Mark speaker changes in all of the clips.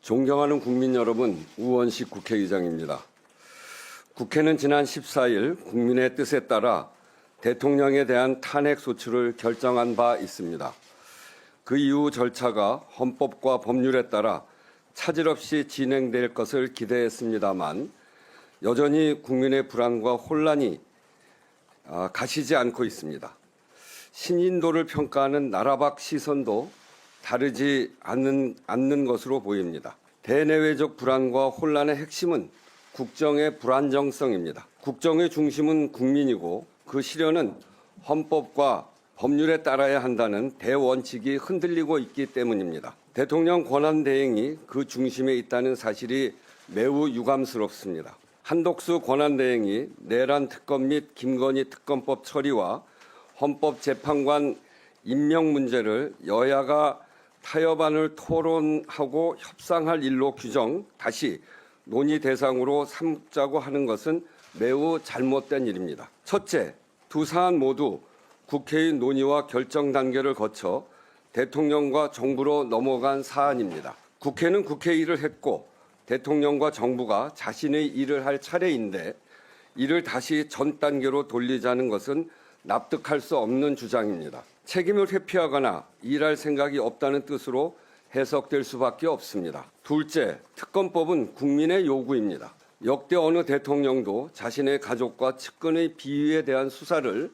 Speaker 1: 존경하는 국민 여러분, 우원식 국회의장입니다. 국회는 지난 14일 국민의 뜻에 따라 대통령에 대한 탄핵 소추를 결정한 바 있습니다. 그 이후 절차가 헌법과 법률에 따라 차질 없이 진행될 것을 기대했습니다만 여전히 국민의 불안과 혼란이 가시지 않고 있습니다. 신인도를 평가하는 나라 밖 시선도 다르지 않는 것으로 보입니다. 대내외적 불안과 혼란의 핵심은 국정의 불안정성입니다. 국정의 중심은 국민이고 그 실현은 헌법과 법률에 따라야 한다는 대원칙이 흔들리고 있기 때문입니다. 대통령 권한대행이 그 중심에 있다는 사실이 매우 유감스럽습니다. 한독수 권한대행이 내란 특검 및 김건희 특검법 처리와 헌법재판관 임명 문제를 여야가 타협안을 토론하고 협상할 일로 규정 다시 논의 대상으로 삼자고 하는 것은 매우 잘못된 일입니다. 첫째, 두 사안 모두 국회의 논의와 결정 단계를 거쳐 대통령과 정부로 넘어간 사안입니다. 국회는 국회 일을 했고 대통령과 정부가 자신의 일을 할 차례인데 이를 다시 전 단계로 돌리자는 것은 납득할 수 없는 주장입니다. 책임을 회피하거나 일할 생각이 없다는 뜻으로 해석될 수밖에 없습니다. 둘째, 특검법은 국민의 요구입니다. 역대 어느 대통령도 자신의 가족과 측근의 비위에 대한 수사를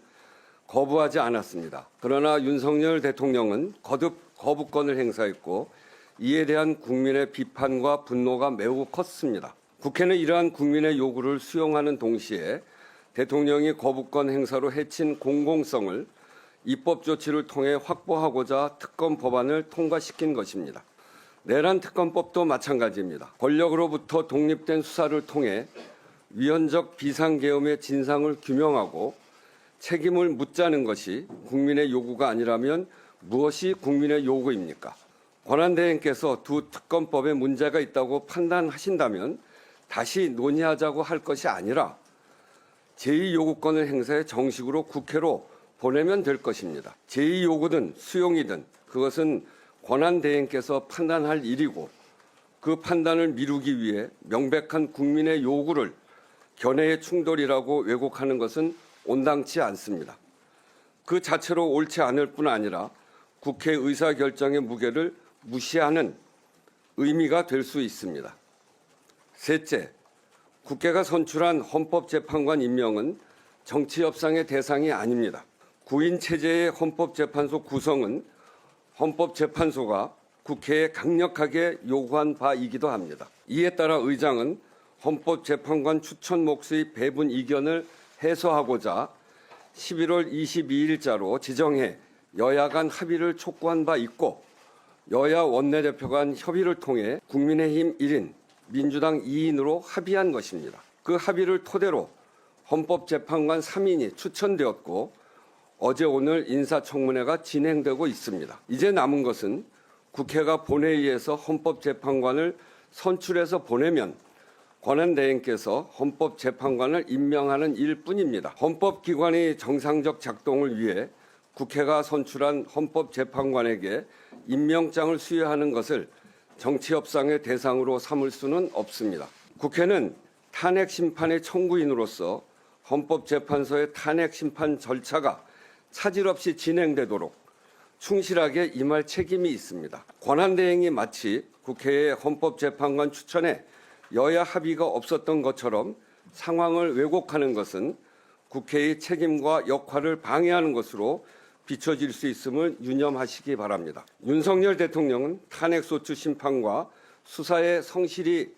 Speaker 1: 거부하지 않았습니다. 그러나 윤석열 대통령은 거듭 거부권을 행사했고 이에 대한 국민의 비판과 분노가 매우 컸습니다. 국회는 이러한 국민의 요구를 수용하는 동시에 대통령이 거부권 행사로 해친 공공성을 입법 조치를 통해 확보하고자 특검 법안을 통과시킨 것입니다. 내란 특검법도 마찬가지입니다. 권력으로부터 독립된 수사를 통해 위헌적 비상계엄의 진상을 규명하고 책임을 묻자는 것이 국민의 요구가 아니라면 무엇이 국민의 요구입니까? 권한대행께서 두 특검법에 문제가 있다고 판단하신다면 다시 논의하자고 할 것이 아니라 제2요구권을 행사해 정식으로 국회로 보내면 될 것입니다. 제2요구든 수용이든 그것은 권한대행께서 판단할 일이고 그 판단을 미루기 위해 명백한 국민의 요구를 견해의 충돌이라고 왜곡하는 것은 온당치 않습니다. 그 자체로 옳지 않을 뿐 아니라 국회 의사결정의 무게를 무시하는 의미가 될 수 있습니다. 셋째, 국회가 선출한 헌법재판관 임명은 정치 협상의 대상이 아닙니다. 구인 체제의 헌법재판소 구성은 헌법재판소가 국회에 강력하게 요구한 바이기도 합니다. 이에 따라 의장은 헌법재판관 추천 몫의 배분 이견을 해소하고자 11월 22일자로 지정해 여야 간 합의를 촉구한 바 있고 여야 원내대표 간 협의를 통해 국민의힘 1인, 민주당 2인으로 합의한 것입니다. 그 합의를 토대로 헌법재판관 3인이 추천되었고 어제 오늘 인사청문회가 진행되고 있습니다. 이제 남은 것은 국회가 본회의에서 헌법재판관을 선출해서 보내면 권한대행께서 헌법재판관을 임명하는 일뿐입니다. 헌법기관의 정상적 작동을 위해 국회가 선출한 헌법재판관에게 임명장을 수여하는 것을 정치협상의 대상으로 삼을 수는 없습니다. 국회는 탄핵심판의 청구인으로서 헌법재판소의 탄핵심판 절차가 차질 없이 진행되도록 충실하게 임할 책임이 있습니다. 권한대행이 마치 국회의 헌법재판관 추천에 여야 합의가 없었던 것처럼 상황을 왜곡하는 것은 국회의 책임과 역할을 방해하는 것으로 비춰질 수 있음을 유념하시기 바랍니다. 윤석열 대통령은 탄핵소추 심판과 수사에 성실히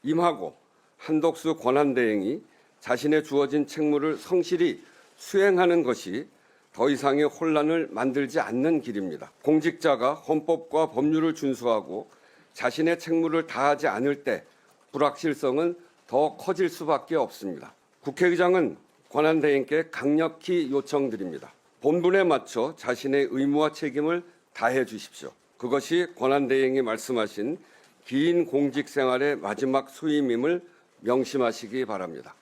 Speaker 1: 임하고 한독수 권한대행이 자신의 주어진 책무를 성실히 수행하는 것이 더 이상의 혼란을 만들지 않는 길입니다. 공직자가 헌법과 법률을 준수하고 자신의 책무를 다하지 않을 때 불확실성은 더 커질 수밖에 없습니다. 국회의장은 권한대행께 강력히 요청드립니다. 본분에 맞춰 자신의 의무와 책임을 다해 주십시오. 그것이 권한대행이 말씀하신 긴 공직 생활의 마지막 수임임을 명심하시기 바랍니다.